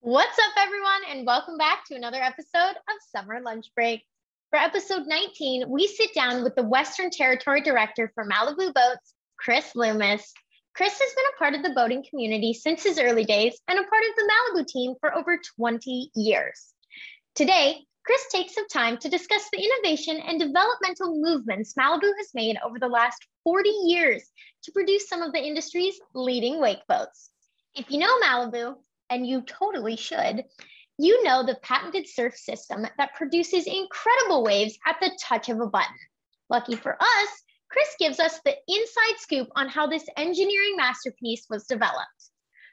What's up, everyone, and welcome back to another episode of Summer Lunch Break. For episode 19, we sit down with the Western Territory Director for Malibu Boats, Chris Loomis. Chris has been a part of the boating community since his early days and a part of the Malibu team for over 20 years. Today, Chris takes some time to discuss the innovation and developmental movements Malibu has made over the last 40 years to produce some of the industry's leading wake boats. If you know Malibu, and you totally should, you know the patented surf system that produces incredible waves at the touch of a button. Lucky for us, Chris gives us the inside scoop on how this engineering masterpiece was developed.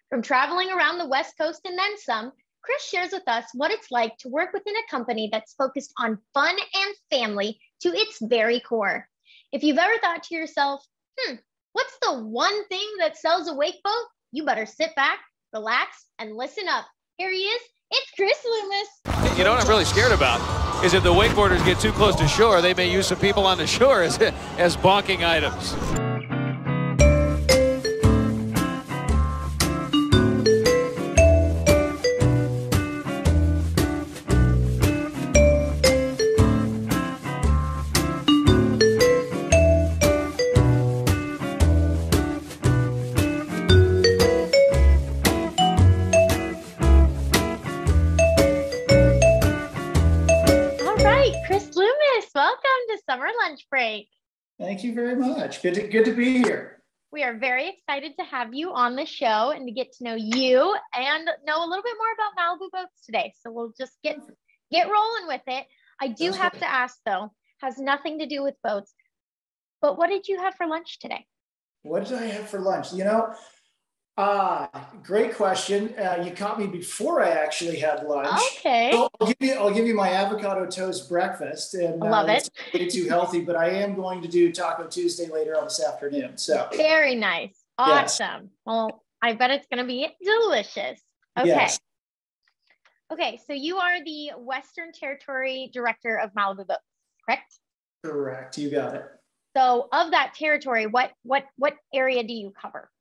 From traveling around the West Coast and then some, Chris shares with us what it's like to work within a company that's focused on fun and family to its very core. If you've ever thought to yourself, what's the one thing that sells a wake boat? You better sit back, relax, and listen up. Here he is. It's Chris Loomis. You know what I'm really scared about is if the wakeboarders get too close to shore, they may use some people on the shore as bonking items. Summer Lunch Break. Thank you very much. Good to be here. We are very excited to have you on the show and to get to know you and know a little bit more about Malibu Boats today. So we'll just get rolling with it. I do have to ask though, has nothing to do with boats, but what did you have for lunch today? What did I have for lunch? Great question. You caught me before I actually had lunch. Okay. So I'll give you my avocado toast breakfast, and love it. It's way too healthy, but I am going to do Taco Tuesday later on this afternoon. So very nice. Awesome. Yes. Well, I bet it's going to be delicious. Okay. Yes. Okay. So you are the Western Territory Director of Malibu Boats, correct? Correct. You got it. So of that territory, what area do you cover?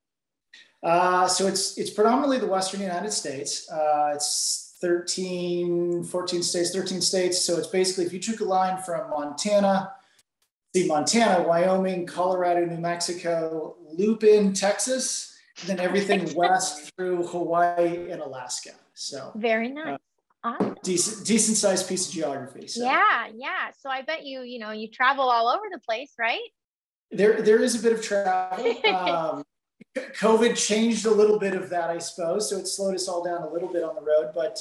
So it's predominantly the Western United States. It's 13 states. So it's basically, if you took a line from Montana, Wyoming, Colorado, New Mexico, loop in Texas, and then everything west through Hawaii and Alaska. So very nice. Awesome. Decent sized piece of geography. So. Yeah. So I bet you travel all over the place, right? There is a bit of travel. COVID changed a little bit of that, I suppose. So it slowed us all down a little bit on the road. But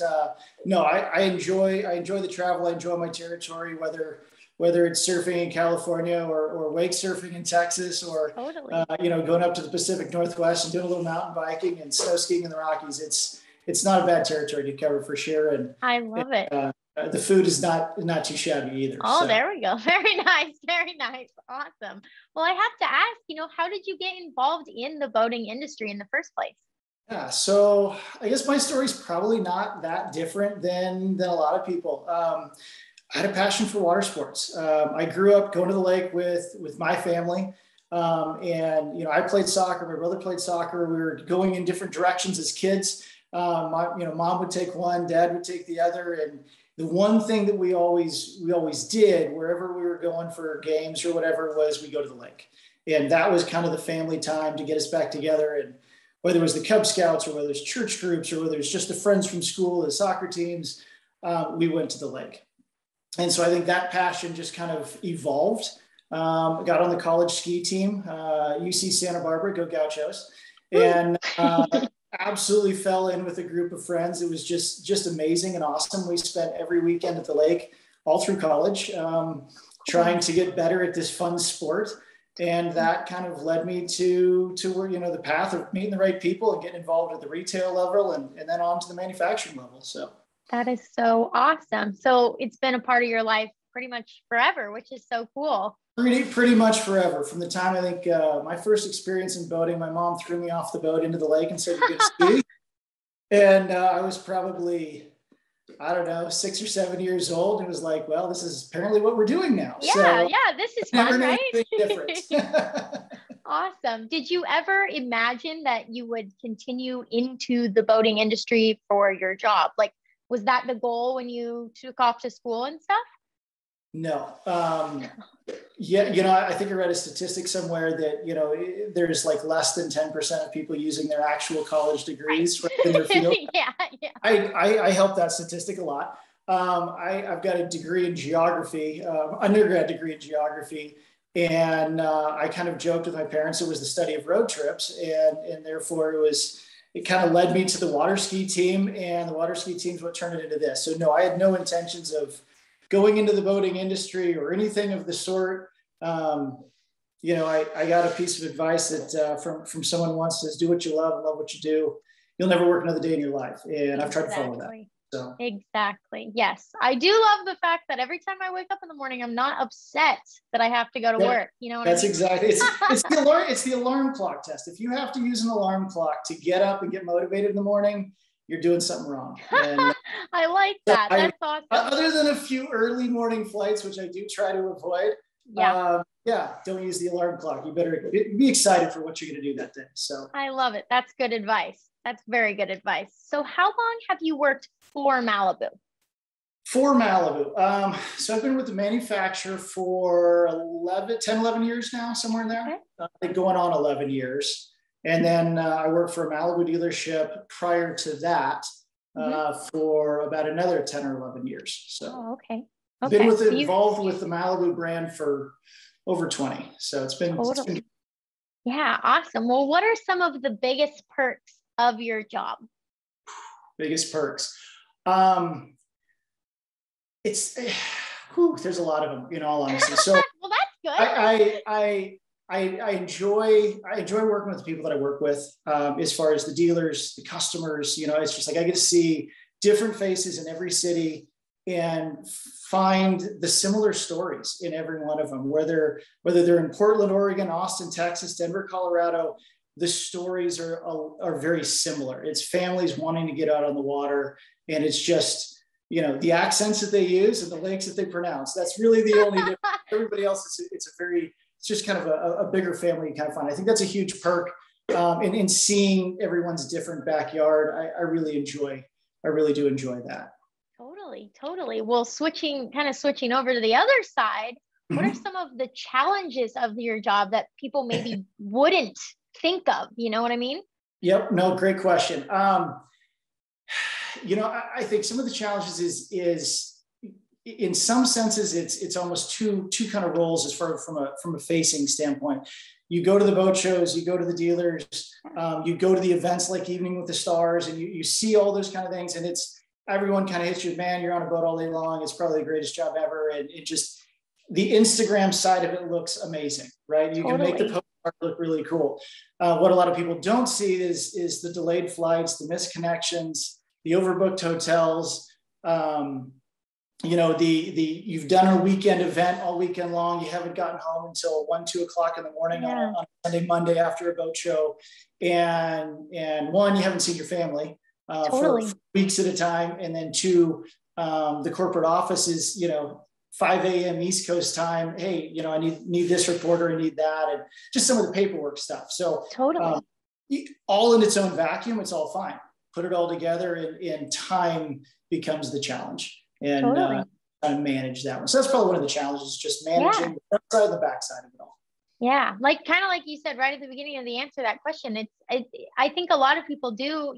no, I enjoy the travel. I enjoy my territory, whether it's surfing in California or wake surfing in Texas, or totally. Going up to the Pacific Northwest and doing a little mountain biking and snow skiing in the Rockies. It's not a bad territory to cover for sure. And I love it. The food is not too shabby either. Oh, so. There we go. Very nice. Very nice. Awesome. Well, I have to ask, how did you get involved in the boating industry in the first place? Yeah, so I guess my story is probably not that different than a lot of people. I had a passion for water sports. I grew up going to the lake with my family. And I played soccer. My brother played soccer. We were going in different directions as kids. Mom would take one, dad would take the other. And the one thing that we always did wherever we were going for games or whatever was we go to the lake. And that was kind of the family time to get us back together. And whether it was the Cub Scouts or whether it's church groups or whether it's just the friends from school, the soccer teams, we went to the lake. And so I think that passion just kind of evolved. Got on the college ski team, UC Santa Barbara, go Gauchos. And absolutely fell in with a group of friends. It was just amazing and awesome. We spent every weekend at the lake all through college, trying to get better at this fun sport. And that kind of led me to where, the path of meeting the right people and getting involved at the retail level and then on to the manufacturing level. So that is so awesome. So it's been a part of your life pretty much forever, which is so cool. Pretty much forever. From the time I think my first experience in boating, my mom threw me off the boat into the lake and said, "You can ski." And I was probably, 6 or 7 years old. And it was like, well, this is apparently what we're doing now. Yeah, this is fun, right? Different. Awesome. Did you ever imagine that you would continue into the boating industry for your job? Like, was that the goal when you took off to school and stuff? No. Yeah, I think I read a statistic somewhere that, there's like less than 10% of people using their actual college degrees in their field. Yeah. I help that statistic a lot. I've got a degree in geography, undergrad degree in geography. And I kind of joked with my parents, it was the study of road trips. And therefore it kind of led me to the water ski team, and the water ski team is what turned it into this. So no, I had no intentions of going into the boating industry or anything of the sort. I got a piece of advice that from someone once, says, do what you love and love what you do. You'll never work another day in your life. And I've tried to follow that. So. Exactly. Yes. I do love the fact that every time I wake up in the morning, I'm not upset that I have to go to work. You know what that's I mean? Exactly. It's the alarm clock test. If you have to use an alarm clock to get up and get motivated in the morning, you're doing something wrong. And I like that. That's awesome. Other than a few early morning flights, which I do try to avoid. Don't use the alarm clock. You better be excited for what you're going to do that day. So I love it. That's good advice. That's very good advice. So how long have you worked for Malibu? For Malibu. So I've been with the manufacturer for 11 years now, somewhere in there. Okay. Going on 11 years. And then I worked for a Malibu dealership prior to that for about another 10 or 11 years. So okay. Been involved with the Malibu brand for over 20. So it's been Yeah, awesome. Well, what are some of the biggest perks of your job? Biggest perks. There's a lot of them, in all honesty. So well, that's good. I enjoy working with the people that I work with, as far as the dealers, the customers. It's just like I get to see different faces in every city and find the similar stories in every one of them, whether they're in Portland, Oregon, Austin, Texas, Denver, Colorado. The stories are very similar. It's families wanting to get out on the water, and it's just, the accents that they use and the lakes that they pronounce. That's really the only difference. Everybody else, it's just kind of a bigger family kind of fun. I think that's a huge perk. In seeing everyone's different backyard, I really do enjoy that. Totally. Well, switching over to the other side, what are some of the challenges of your job that people maybe wouldn't think of? You know what I mean? Yep. No, great question. I think some of the challenges is in some senses, it's almost two kind of roles as far from a facing standpoint. You go to the boat shows, you go to the dealers, you go to the events like Evening with the Stars, and you see all those kind of things. And everyone kind of hits you, man, you're on a boat all day long. It's probably the greatest job ever. And it just, the Instagram side of it looks amazing, right? You can make the postcard look really cool. What a lot of people don't see is the delayed flights, the missed connections, the overbooked hotels. You've done a weekend event all weekend long. You haven't gotten home until 1-2 o'clock in the morning on Sunday, Monday after a boat show. And one, you haven't seen your family for weeks at a time. And then two, the corporate office is, 5 a.m. East Coast time. Hey, I need this reporter, I need that. And just some of the paperwork stuff. So all in its own vacuum, it's all fine. Put it all together and time becomes the challenge. And kind of manage that one. So that's probably one of the challenges, just managing the front side and the back side of it all. Yeah, kind of like you said right at the beginning of the answer to that question. I think a lot of people do,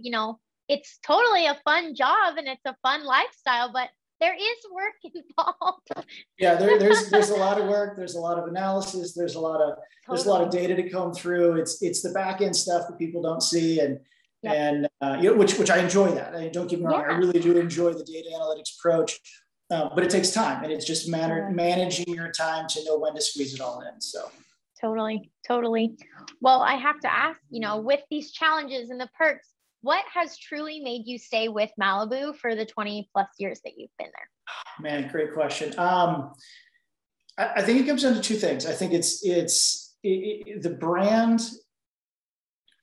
it's totally a fun job and it's a fun lifestyle, but there is work involved. Yeah, there's a lot of work. There's a lot of analysis. There's a lot of data to comb through. It's the back end stuff that people don't see, and which I enjoy that. Don't get me wrong, I really do enjoy the data analytics approach, but it takes time, and it's just managing your time to know when to squeeze it all in. So totally. Well, I have to ask, with these challenges and the perks, what has truly made you stay with Malibu for the 20 plus years that you've been there? Man, great question. I think it comes down to two things. I think it's the brand.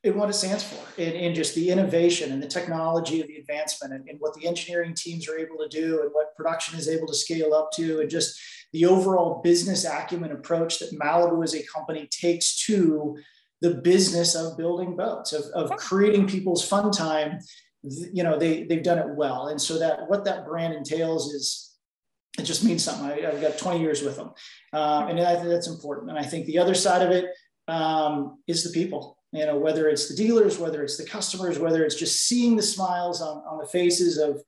in what it stands for, in just the innovation and the technology of the advancement, and what the engineering teams are able to do and what production is able to scale up to, and just the overall business acumen approach that Malibu as a company takes to the business of building boats, of creating people's fun time. They've done it well. And so that what that brand entails is, it just means something. I've got 20 years with them. And I think that's important. And I think the other side of it is the people, whether it's the dealers, whether it's the customers, whether it's just seeing the smiles on the faces of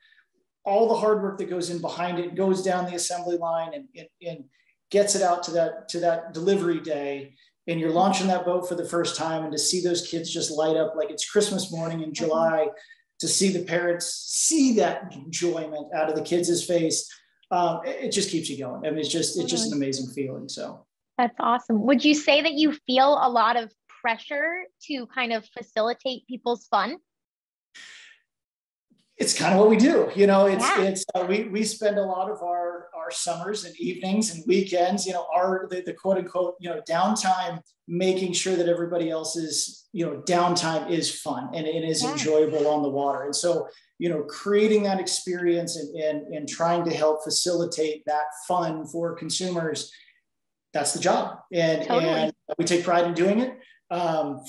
all the hard work that goes in behind it, goes down the assembly line and gets it out to that delivery day. And you're launching that boat for the first time, and to see those kids just light up like it's Christmas morning in July, to see the parents see that enjoyment out of the kids' face, it just keeps you going. I mean, it's just an amazing feeling. So that's awesome. Would you say that you feel a lot of pressure to kind of facilitate people's fun? It's kind of what we do. We spend a lot of our summers and evenings and weekends, the quote unquote, downtime, making sure that everybody else's, downtime is fun and it is enjoyable on the water. And so, creating that experience and trying to help facilitate that fun for consumers, that's the job. And we take pride in doing it.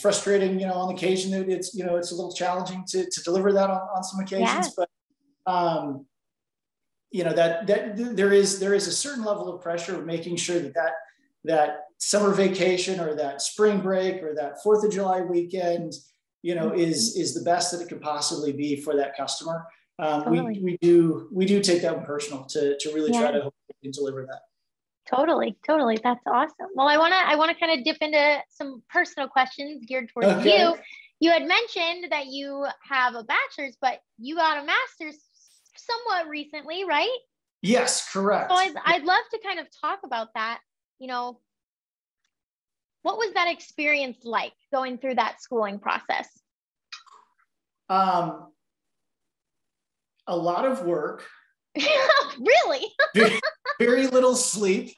Frustrating, on occasion, it's a little challenging to deliver that on some occasions, but that there is a certain level of pressure of making sure that summer vacation or that spring break or that 4th of July weekend, is the best that it could possibly be for that customer. We do take that one personal to really try to hope we can deliver that. Totally. That's awesome. Well, I want to kind of dip into some personal questions geared towards you. You had mentioned that you have a bachelor's, but you got a master's somewhat recently, right? Yes, correct. So I'd love to kind of talk about that. What was that experience like going through that schooling process? A lot of work. Really? Very little sleep.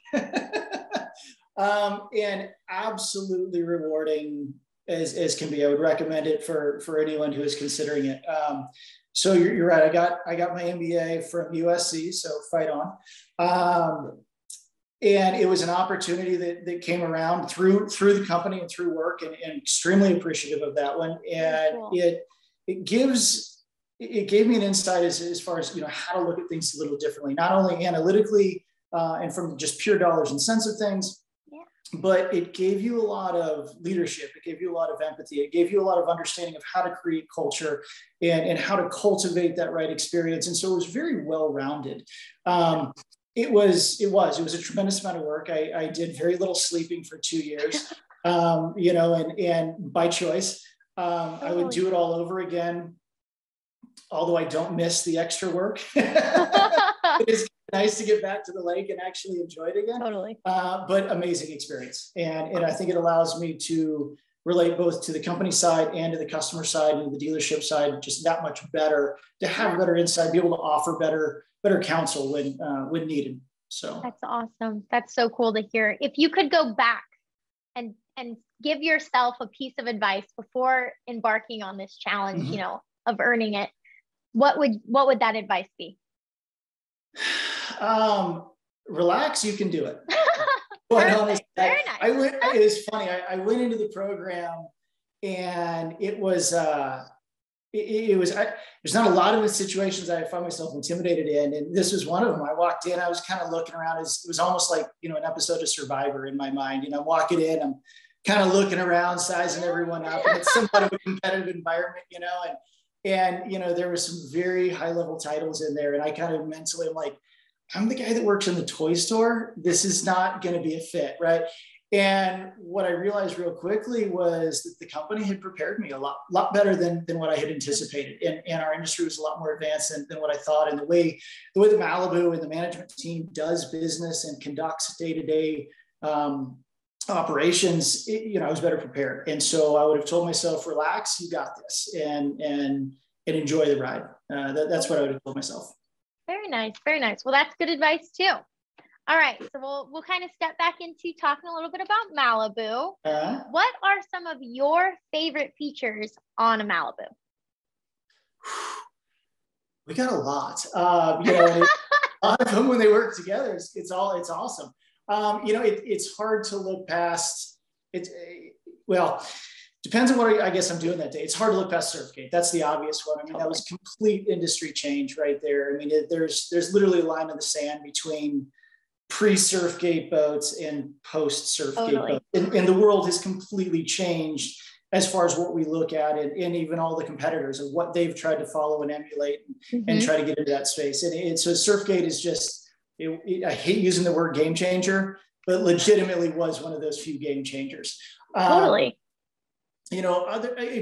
And absolutely rewarding as can be. I would recommend it for anyone who is considering it. So you're right. I got my MBA from USC, so fight on. And it was an opportunity that came around through the company and through work, and extremely appreciative of that one. And cool. It gave me an insight as far as, how to look at things a little differently, not only analytically and from just pure dollars and cents of things, but it gave you a lot of leadership. It gave you a lot of empathy. It gave you a lot of understanding of how to create culture and how to cultivate that right experience. And so it was very well-rounded. It was a tremendous amount of work. I did very little sleeping for 2 years, and by choice. I would do it all over again, although I don't miss the extra work. It is nice to get back to the lake and actually enjoy it again. Totally. But amazing experience. And I think it allows me to relate both to the company side and to the customer side and the dealership side just that much better, to have better insight, be able to offer better counsel when needed. So that's awesome. That's so cool to hear. If you could go back and give yourself a piece of advice before embarking on this challenge, of earning it, what would that advice be? Relax, you can do it. Honestly, very nice. It was funny. I went into the program, and it was there's not a lot of the situations I find myself intimidated in, and this was one of them. I walked in, I was kind of looking around. It was almost like an episode of Survivor in my mind. I'm walking in, I'm kind of looking around, sizing everyone up, and it's somewhat of a competitive environment, and there was some very high level titles in there, and I kind of mentally, I'm like, I'm the guy that works in the toy store. This is not going to be a fit, right? And what I realized real quickly was that the company had prepared me a lot better than what I had anticipated. And our industry was a lot more advanced than what I thought. And the way the Malibu and the management team does business and conducts day-to-day operations, I was better prepared. And so I would have told myself, relax, you got this, and enjoy the ride. That's what I would have told myself. Very nice. Very nice. Well, that's good advice too. All right, so we'll kind of step back into talking a little bit about Malibu. What are some of your favorite features on a Malibu? We got a lot. You know, and a lot of them when they work together, it's awesome. You know, it's hard to look past. Well, depends on what I guess I'm doing that day. It's hard to look past Surfgate. That's the obvious one. I mean, that was complete industry change right there. I mean, there's literally a line in the sand between pre-Surfgate boats and post-Surfgate boats. And the world has completely changed as far as what we look at and even all the competitors and what they've tried to follow and emulate and try to get into that space. And so Surfgate is just, I hate using the word game changer, but legitimately was one of those few game changers. You know,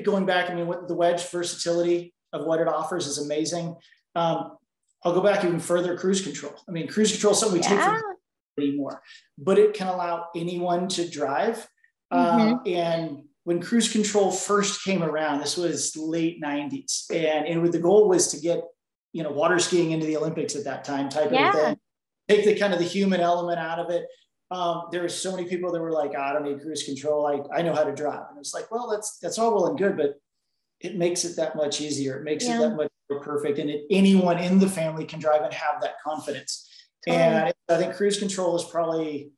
going back, I mean, what the wedge versatility of what it offers is amazing. I'll go back even further, cruise control. I mean, cruise control is something we take for granted anymore, but it can allow anyone to drive. And when cruise control first came around, this was late 90s. And the goal was to get, you know, water skiing into the Olympics at that time type of thing. Take the kind of the human element out of it. There were so many people that were like, I don't need cruise control. I know how to drive. And it's like, well, that's all well and good, but it makes it that much easier. It makes it that much more perfect. And anyone in the family can drive and have that confidence. And I think cruise control is probably,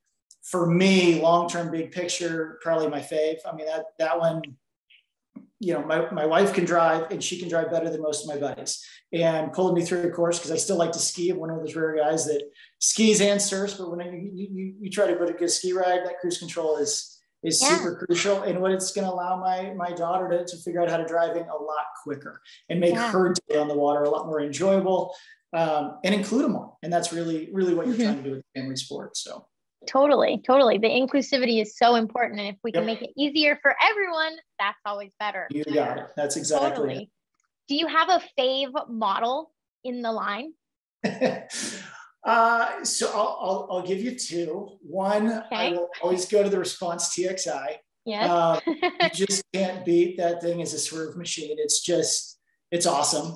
for me, long-term big picture, probably my fave. I mean, that one, you know, my wife can drive and she can drive better than most of my buddies, and pulling me through the course, because I still like to ski. I'm one of those rare guys that skis and surfs, but when you try to go to a good ski ride, that cruise control is super crucial. And what it's going to allow my daughter to figure out how to driving a lot quicker and make her day on the water a lot more enjoyable, and include them all. And that's really, really what you're trying to do with family sports. So. Totally. The inclusivity is so important. And if we can make it easier for everyone, that's always better. You got it. That's exactly it. Do you have a fave model in the line? So I'll give you two. One, I will always go to the Response TXI. Yes. You just can't beat that thing as a swerve machine. It's awesome.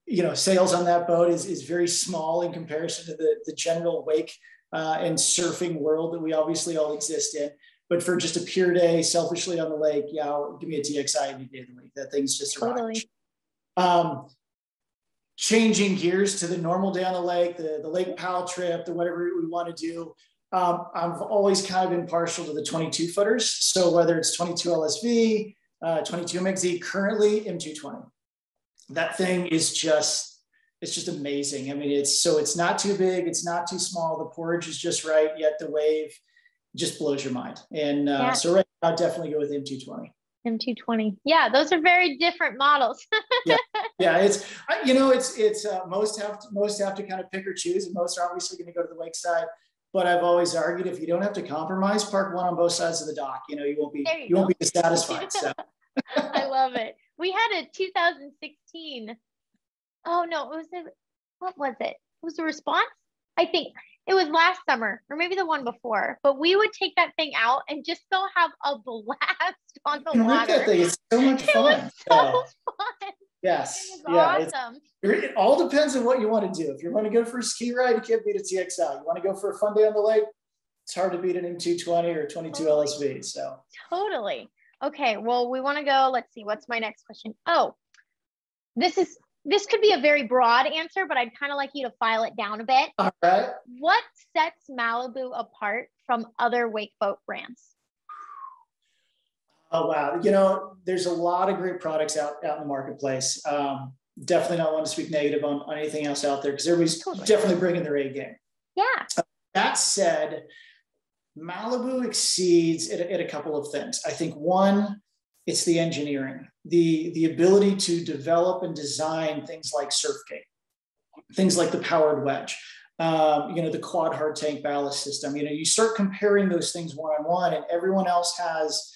You know, sails on that boat is very small in comparison to the general wake and surfing world that we obviously all exist in. But for just a pure day, selfishly on the lake, give me a TXI any day of the week. That thing's just a rocket. Changing gears to the normal day on the lake, the Lake Powell trip, the whatever we want to do. I've always kind of been partial to the 22 footers. So whether it's 22 LSV, 22 MXZ, currently M220, that thing is it's just amazing. I mean, it's not too big, it's not too small. The portage is just right, yet the wave just blows your mind. And so right now, I'd definitely go with M220. M220. Yeah, those are very different models. It's you know, it's most have to kind of pick or choose, and most are obviously going to go to the wake side. But I've always argued, if you don't have to compromise, park one on both sides of the dock. You know, you won't be dissatisfied. So. I love it. We had a 2016. Oh no, what was it? It was the Response. I think it was last summer or maybe the one before, but we would take that thing out and just go have a blast on the water. That thing. It's so much fun. It was so fun. Yes. It was awesome. It all depends on what you want to do. If you want to go for a ski ride, you can't beat a TXL. You want to go for a fun day on the lake, it's hard to beat an M220 or 22 LSV. So totally. Okay. Well, we want to go, let's see, what's my next question? Oh, this could be a very broad answer, but I'd kind of like you to file it down a bit. All right. What sets Malibu apart from other wake boat brands? Oh, wow. You know, there's a lot of great products out in the marketplace. Definitely not want to speak negative on anything else out there, because everybody's definitely bringing their A game. Yeah. That said, Malibu exceeds at a couple of things. I think one, it's the engineering, the ability to develop and design things like Surfgate, things like the powered wedge, you know, the quad hard tank ballast system. You know, you start comparing those things one-on-one, and everyone else has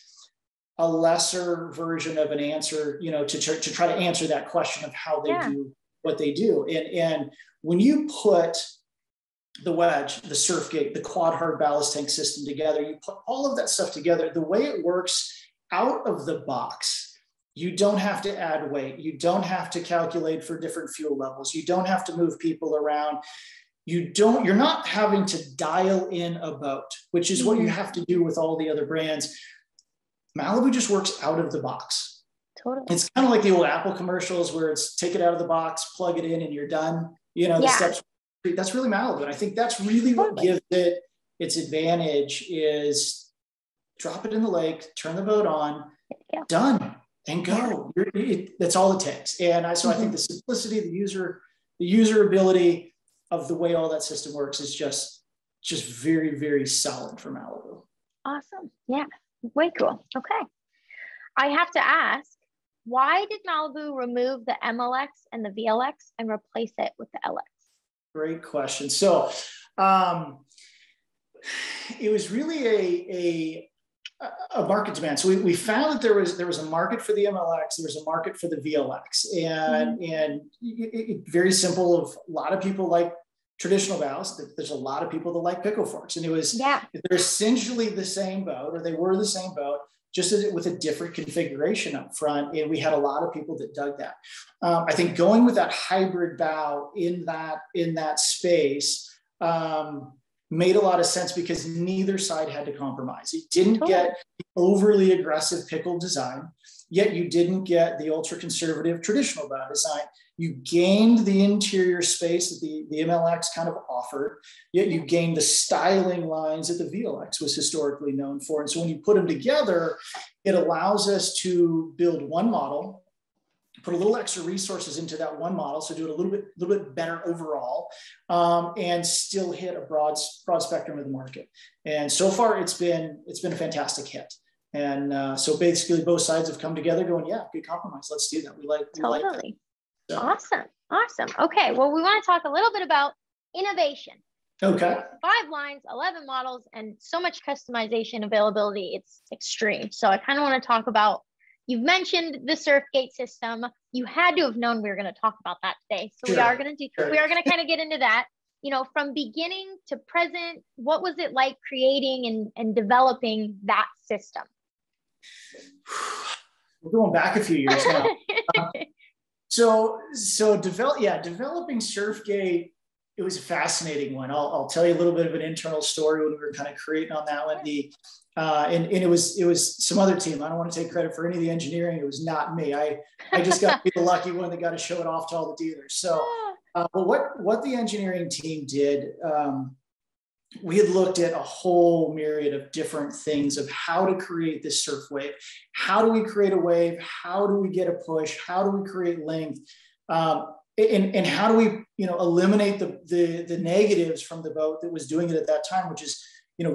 a lesser version of an answer, you know, to try to answer that question of how they do what they do. And when you put the wedge, the Surfgate, the quad hard ballast tank system together, you put all of that stuff together, the way it works out of the box, you don't have to add weight. You don't have to calculate for different fuel levels. You don't have to move people around. you're not having to dial in a boat, which is what you have to do with all the other brands. Malibu just works out of the box. Totally. It's kind of like the old Apple commercials where it's take it out of the box, plug it in, and you're done. The steps. That's really Malibu. And I think that's really what gives it its advantage is drop it in the lake, turn the boat on, done, and go. That's all it takes. And so I think the simplicity, the user ability of the way all that system works is just very, very solid for Malibu. Awesome. Yeah. Way cool. Okay. I have to ask, why did Malibu remove the MLX and the VLX and replace it with the LX? Great question. So it was really a market demand. So we found that there was a market for the MLX, there was a market for the VLX, and very simple. Of a lot of people like traditional bows. There's a lot of people that like pickle forks, and they're essentially the same boat, or they were the same boat, just with a different configuration up front. And we had a lot of people that dug that. I think going with that hybrid bow in that space made a lot of sense because neither side had to compromise. You didn't get the overly aggressive pickle design, yet you didn't get the ultra conservative traditional bow design. You gained the interior space that the MLX kind of offered, yet you gained the styling lines that the VLX was historically known for. And so when you put them together, it allows us to build one model, put a little extra resources into that one model, so do it a little bit better overall, and still hit a broad spectrum of the market. And so far, it's been a fantastic hit. And so basically, both sides have come together, going, "Yeah, good compromise. Let's do that. We like that." So. Awesome. Okay, well, we want to talk a little bit about innovation. Okay. 5 lines, 11 models, and so much customization availability. It's extreme. So I kind of want to talk about. You've mentioned the Surfgate system. You had to have known we were going to talk about that today. So we are going to kind of get into that. From beginning to present, what was it like creating and developing that system? We're going back a few years now. Developing Surfgate, it was a fascinating one. I'll tell you a little bit of an internal story when we were kind of creating on that one. And it was some other team. I don't want to take credit for any of the engineering. It was not me. I just got to be the lucky one that got to show it off to all the dealers. So, but what the engineering team did, we had looked at a whole myriad of different things of how to create this surf wave. How do we create a wave? How do we get a push? How do we create length? And how do we, eliminate the negatives from the boat that was doing it at that time, which is,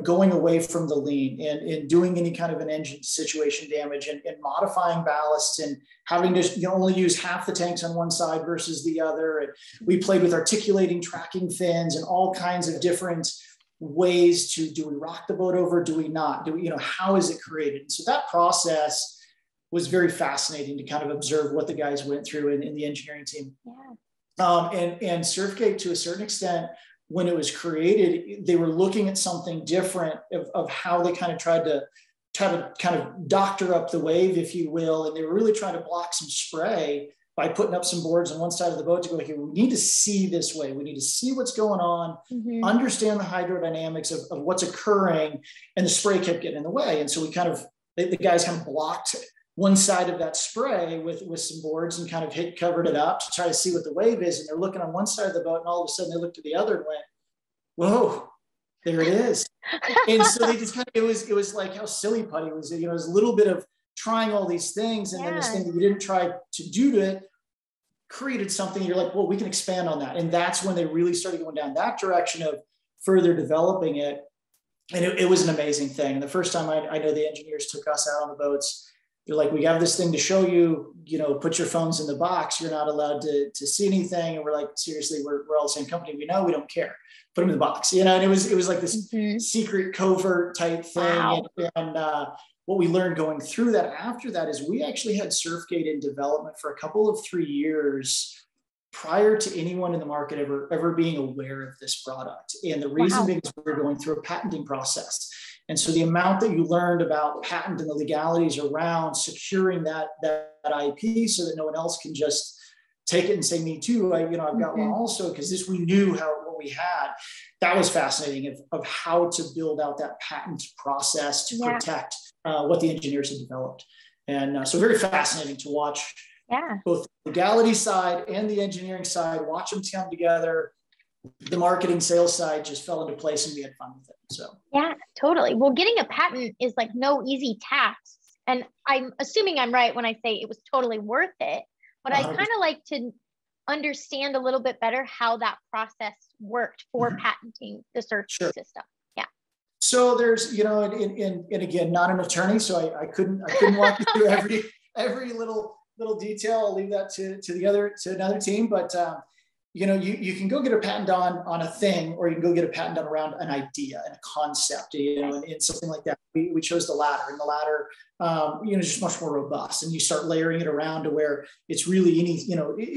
going away from the lean and doing any kind of an engine situation damage and modifying ballasts and having to only use half the tanks on one side versus the other. And we played with articulating tracking fins and all kinds of different ways to, do we rock the boat over? Do we not? How is it created? So that process was very fascinating to kind of observe what the guys went through in the engineering team. Yeah. And Surfgate, to a certain extent, when it was created, they were looking at something different of how they kind of tried to kind of doctor up the wave, if you will. And they were really trying to block some spray by putting up some boards on one side of the boat to go, okay, we need to see this way. We need to see what's going on, understand the hydrodynamics of what's occurring, and the spray kept getting in the way. And so the guys kind of blocked one side of that spray with some boards and kind of covered it up to try to see what the wave is. And they're looking on one side of the boat, and all of a sudden they looked to the other and went, whoa, there it is. And so they just it was like how silly putty was. It was a little bit of trying all these things. And then this thing that you didn't try to do to it created something. You're like, well, we can expand on that. And that's when they really started going down that direction of further developing it. And it was an amazing thing. And the first time I know the engineers took us out on the boats, they're like, we have this thing to show you, put your phones in the box. You're not allowed to see anything. And we're like, seriously, we're all the same company. We know, we don't care. Put them in the box, and it was like this secret covert type thing. Wow. And what we learned going through that after that is we actually had Surfgate in development for a couple of 3 years prior to anyone in the market ever being aware of this product. And the reason being is we were going through a patenting process. And so the amount that you learned about patent and the legalities around securing that IP so that no one else can just take it and say, me too, I've got one also, because we knew what we had. That was fascinating of how to build out that patent process to protect what the engineers had developed. And so very fascinating to watch both the legality side and the engineering side, watch them come together. The marketing sales side just fell into place and we had fun with it. So yeah, totally. Well, getting a patent is like no easy task. And I'm assuming I'm right when I say it was totally worth it, but 100%. I kind of like to understand a little bit better how that process worked for patenting the Surfgate system. Yeah. So there's, and again, not an attorney, so I couldn't walk you through every little detail. I'll leave that to another team. But you can go get a patent on a thing, or you can go get a patent on around an idea and a concept, and something like that. We chose the latter, and the latter, just much more robust. And you start layering it around to where it's really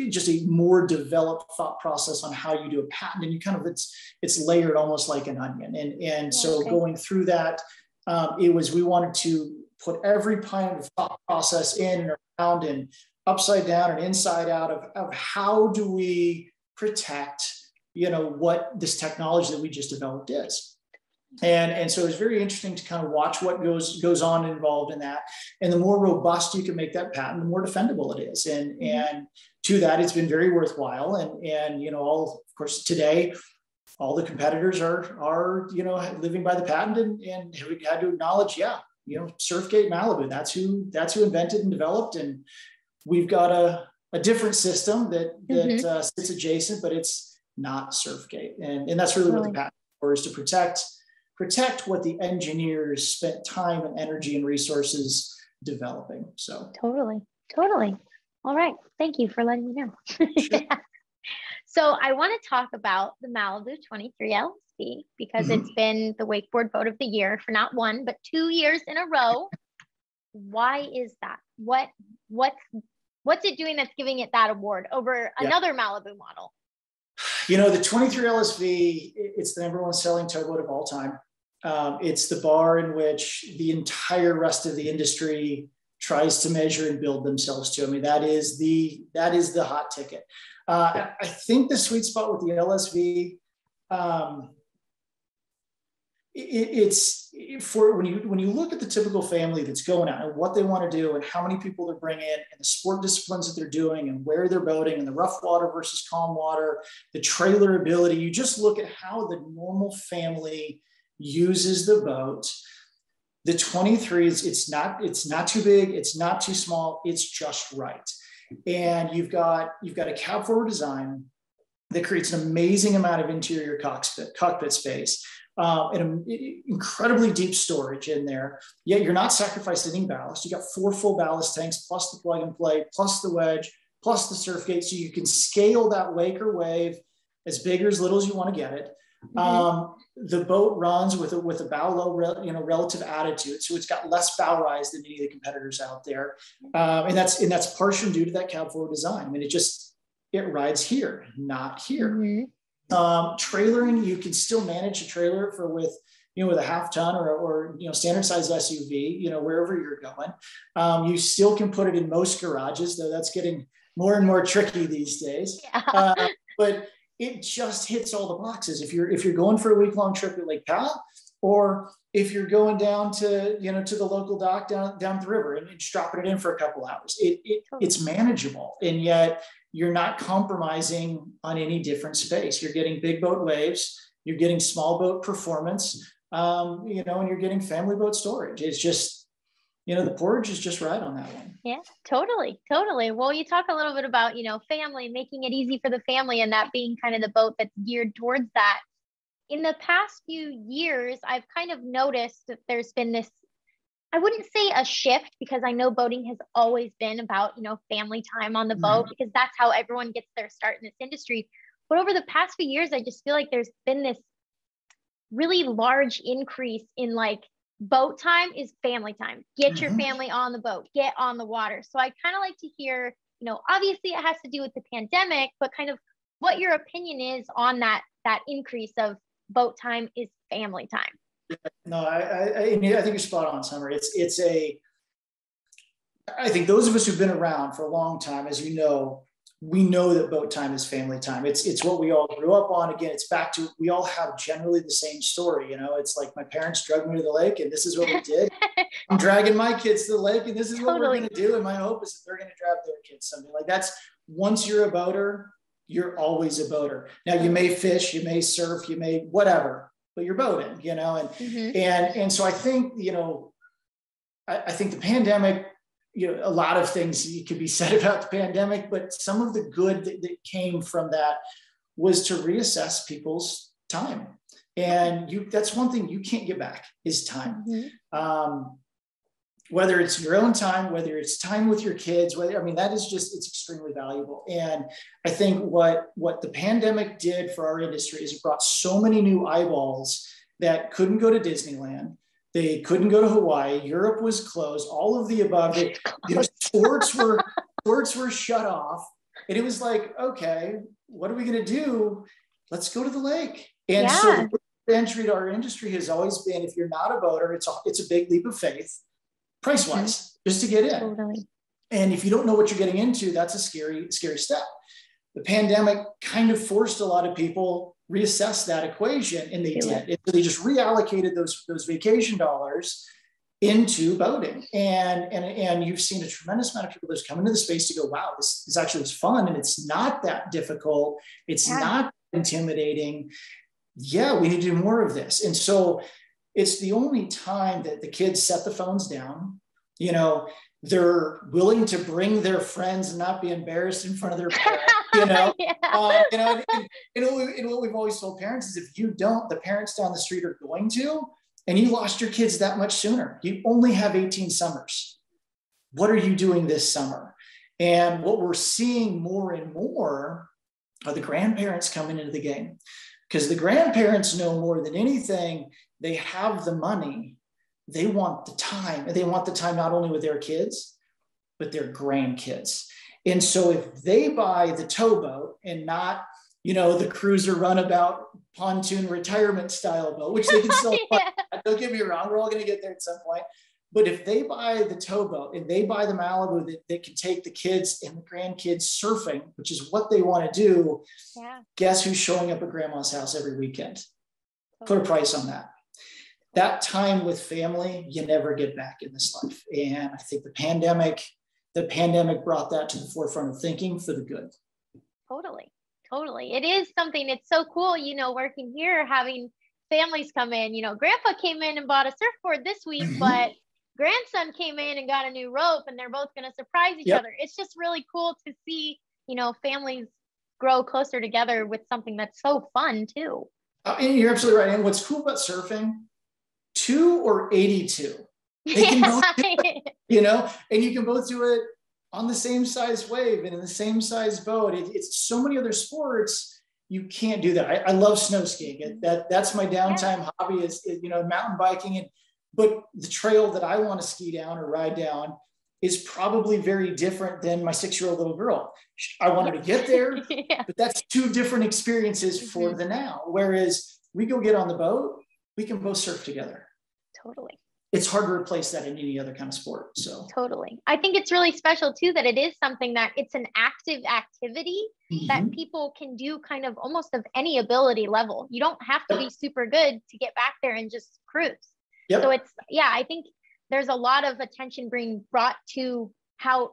just a more developed thought process on how you do a patent, and you kind of it's layered almost like an onion. And so going through that, we wanted to put every kind of thought process in and around and upside down and inside out of how do we protect, what this technology that we just developed is. And so it's very interesting to kind of watch what goes on involved in that. And the more robust you can make that patent, the more defendable it is. And to that, it's been very worthwhile. And of course, today, all the competitors are living by the patent, and we had to acknowledge, Surfgate Malibu, that's who invented and developed. And we've got a different system that sits adjacent, but it's not Surfgate. And that's really what the patent for, is to protect what the engineers spent time and energy and resources developing. So totally. All right. Thank you for letting me know. Sure. So I want to talk about the Malibu 23 LSV, because it's been the wakeboard boat of the year for not one, but 2 years in a row. Why is that? What's it doing that's giving it that award over another Malibu model? The 23 LSV, it's the #1 selling tugboat of all time. It's the bar in which the entire rest of the industry tries to measure and build themselves to. I mean, that is the hot ticket. I think the sweet spot with the LSV, it's for when you look at the typical family that's going out and what they want to do and how many people they're bringing in and the sport disciplines that they're doing and where they're boating and the rough water versus calm water, the trailer ability. You just look at how the normal family uses the boat. The 23 it's not too big, it's not too small, it's just right. And you've got a cab forward design that creates an amazing amount of interior cockpit space. And incredibly deep storage in there. Yet you're not sacrificing any ballast. You got 4 full ballast tanks, plus the plug and play, plus the wedge, plus the Surfgate. So you can scale that wake or wave as big or as little as you want to get it. The boat runs with a bow low, relative attitude. So it's got less bow rise than any of the competitors out there. And that's partially due to that cab forward design. I mean, it rides here, not here. Trailering, you can still manage a trailer with a half ton or standard size SUV, wherever you're going. You still can put it in most garages, though that's getting more and more tricky these days. But it just hits all the boxes. If you're going for a week-long trip at Lake Powell, or if you're going down to the local dock down the river and just dropping it in for a couple hours, it's manageable, and yet you're not compromising on any different space. You're getting big boat waves, you're getting small boat performance, and you're getting family boat storage. It's just, the porridge is just right on that one. Yeah, totally. Well, you talk a little bit about, family, making it easy for the family, and that being kind of the boat that's geared towards that. In the past few years, I've kind of noticed that there's been this, I wouldn't say a shift, because I know boating has always been about, family time on the boat, because that's how everyone gets their start in this industry. But over the past few years, I just feel like there's been this really large increase in boat time is family time. Get your family on the boat, get on the water. So I kind of like to hear, obviously it has to do with the pandemic, but kind of what your opinion is on that increase of boat time is family time. No, I think you're spot on, Summer. I think those of us who've been around for a long time, as you know, we know that boat time is family time. It's what we all grew up on. Again, it's back to, we all have generally the same story. You know, it's like my parents dragged me to the lake and this is what we did. I'm dragging my kids to the lake and this is what we're going to do. And my hope is that they're going to drag their kids something like that's. Once you're a boater, you're always a boater. Now you may fish, you may surf, you may whatever, but you're boating, you know? And, and so I think, you know, I think the pandemic, you know, a lot of things could be said about the pandemic, but some of the good that came from that was to reassess people's time. And that's one thing you can't get back is time. Whether it's your own time, whether it's time with your kids, that is just, it's extremely valuable. And I think what the pandemic did for our industry is it brought so many new eyeballs that couldn't go to Disneyland. They couldn't go to Hawaii. Europe was closed, all of the above. Sports were shut off. And it was like, okay, what are we going to do? Let's go to the lake. And so the entry to our industry has always been, if you're not a boater, it's a big leap of faith. Price-wise, just to get in. Totally. And if you don't know what you're getting into, that's a scary, scary step. The pandemic kind of forced a lot of people reassess that equation, and they did. So they just reallocated those vacation dollars into boating. And you've seen a tremendous amount of people that's come into the space to go, wow, this actually is fun, and it's not that difficult. It's not intimidating. Yeah, we need to do more of this. And so it's the only time that the kids set the phones down. You know, they're willing to bring their friends and not be embarrassed in front of their parents. You know, and what we've always told parents is if you don't, the parents down the street are going to, and you lost your kids that much sooner. You only have 18 summers. What are you doing this summer? And what we're seeing more and more are the grandparents coming into the game, because the grandparents know more than anything. They have the money. They want the time. They want the time not only with their kids, but their grandkids. And so if they buy the towboat and not, you know, the cruiser runabout pontoon retirement style boat, which they can still don't get me wrong, we're all going to get there at some point. But if they buy the towboat and they buy the Malibu that can take the kids and the grandkids surfing, which is what they want to do, guess who's showing up at grandma's house every weekend? Put a price on that. That time with family, you never get back in this life. And I think the pandemic brought that to the forefront of thinking for the good. Totally. It is something, it's so cool, you know, working here, having families come in, you know, grandpa came in and bought a surfboard this week, but grandson came in and got a new rope, and they're both going to surprise each other. It's just really cool to see, you know, families grow closer together with something that's so fun too. And you're absolutely right. And what's cool about surfing, 2 or 82, they can both do it, you know, and you can both do it on the same size wave and in the same size boat. It's so many other sports, you can't do that. I love snow skiing. That's my downtime hobby is, you know, mountain biking. But the trail that I want to ski down or ride down is probably very different than my 6-year-old little girl. I want her to get there, but that's 2 different experiences for the now. Whereas we go get on the boat, we can both surf together. Totally. It's hard to replace that in any other kind of sport. So totally. I think it's really special too, that it is something that it's an active activity that people can do kind of almost of any ability level. You don't have to be super good to get back there and just cruise. So it's, I think there's a lot of attention being brought to how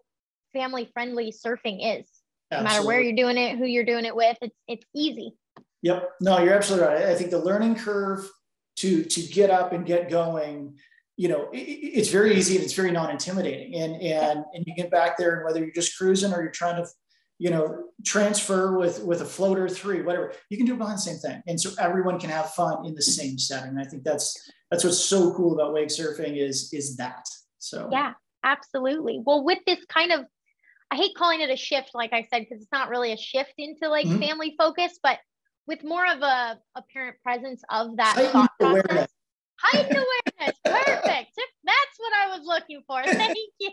family friendly surfing is. No matter where you're doing it, who you're doing it with, it's easy. Yep. No, you're absolutely right. I think the learning curve to get up and get going, you know, it's very easy and it's very non-intimidating. And you get back there, and whether you're just cruising or you're trying to, you know, transfer with a floater 3, whatever, you can do behind the same thing. And so everyone can have fun in the same setting. I think that's what's so cool about wake surfing is that. So yeah, absolutely. Well, with this kind of, I hate calling it a shift, like I said, because it's not really a shift into like family focus, but with more of a parent presence of that thought process. Heightened awareness. Perfect. That's what I was looking for. Thank you.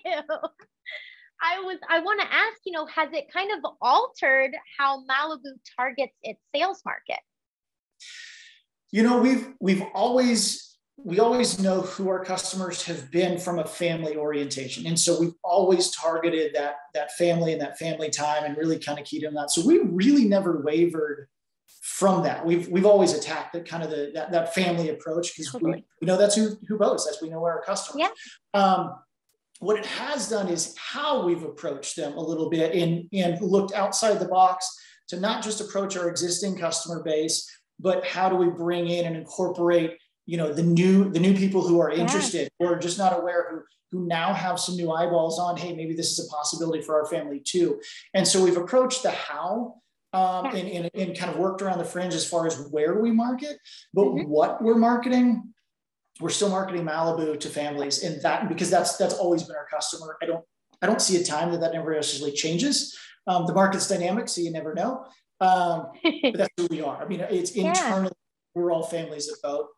I want to ask, you know, has it kind of altered how Malibu targets its sales market? You know, we've always we always know who our customers have been from a family orientation. And so we've always targeted that family and that family time and really kind of keyed on that. So we really never wavered from that. We've always attacked that kind of that family approach, because we know that's who boats. That's, we know our customers. Yeah. What it has done is how we've approached them a little bit and looked outside the box to not just approach our existing customer base, but how do we bring in and incorporate, you know, the new people who are interested or just not aware, who now have some new eyeballs on, hey, maybe this is a possibility for our family too. And so we've approached the how and kind of worked around the fringe as far as where we market, but what we're marketing, we're still marketing Malibu to families, and that, because that's always been our customer. I don't see a time that never necessarily changes. The market's dynamic, so you never know. But that's who we are. I mean, it's internally, we're all families of boat.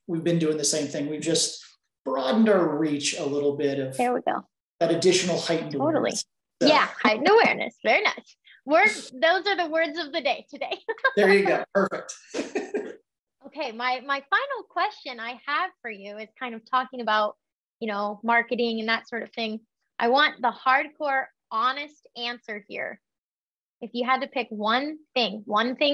We've been doing the same thing. We've just broadened our reach a little bit of that additional heightened awareness. So. Yeah, heightened awareness. Very nice. Those are the words of the day today. There you go. Perfect. Okay, my final question I have for you is kind of talking about, you know, marketing and that sort of thing. I want the hardcore, honest answer here. If you had to pick one thing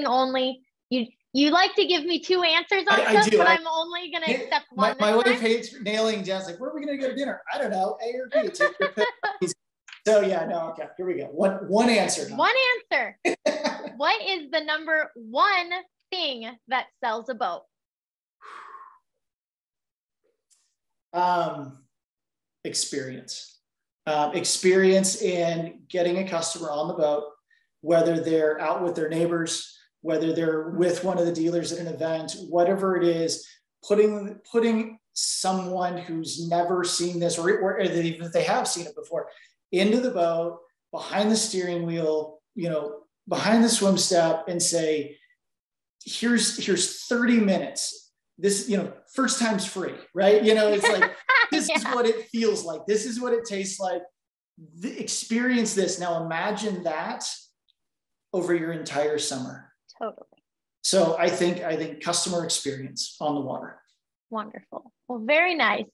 only, you like to give me two answers on stuff, but I'm only going to accept one. My wife hates nailing down. It's like, where are we going to go to dinner? I don't know. A or B. So yeah, no, okay, here we go. One answer. One answer. What is the number one thing that sells a boat? Experience. Experience in getting a customer on the boat, whether they're out with their neighbors, whether they're with one of the dealers at an event, whatever it is, putting someone who's never seen this, or even if they have seen it before, into the boat, behind the steering wheel, you know, behind the swim step, and say, here's 30 minutes. This, you know, first time's free, right? You know, it's like, this is what it feels like. This is what it tastes like. Experience this. Now imagine that over your entire summer. Totally. So I think customer experience on the water. Wonderful. Well, very nice.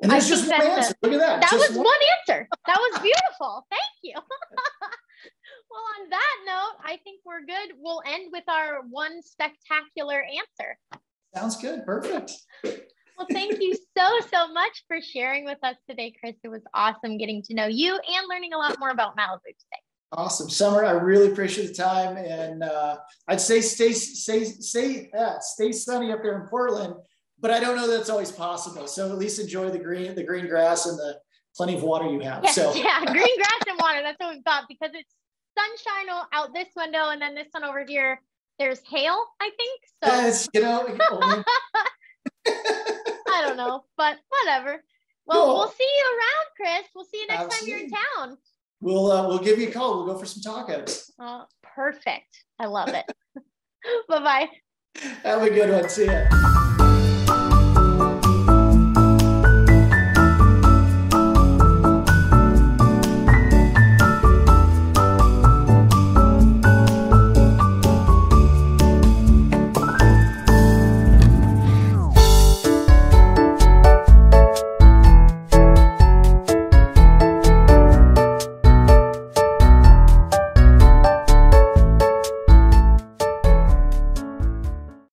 And there's just one answer. Look at that. That was one answer. That was beautiful. Thank you. Well, on that note, I think we're good. We'll end with our one spectacular answer. Sounds good. Perfect. Well, thank you so much for sharing with us today, Chris. It was awesome getting to know you and learning a lot more about Malibu today. Awesome. Summer, I really appreciate the time. And I'd say stay sunny up there in Portland, but I don't know that's always possible. So at least enjoy the green grass and the plenty of water you have. Yes, yeah, green grass and water. That's what we've got, because it's sunshine out this window, and then this one over here, there's hail, I think. So yes, you know, I don't know, but whatever. Well, cool. We'll see you around, Chris. We'll see you next time you're in town. We'll give you a call. We'll go for some tacos. Perfect. I love it. Bye-bye. Have a good one. See ya.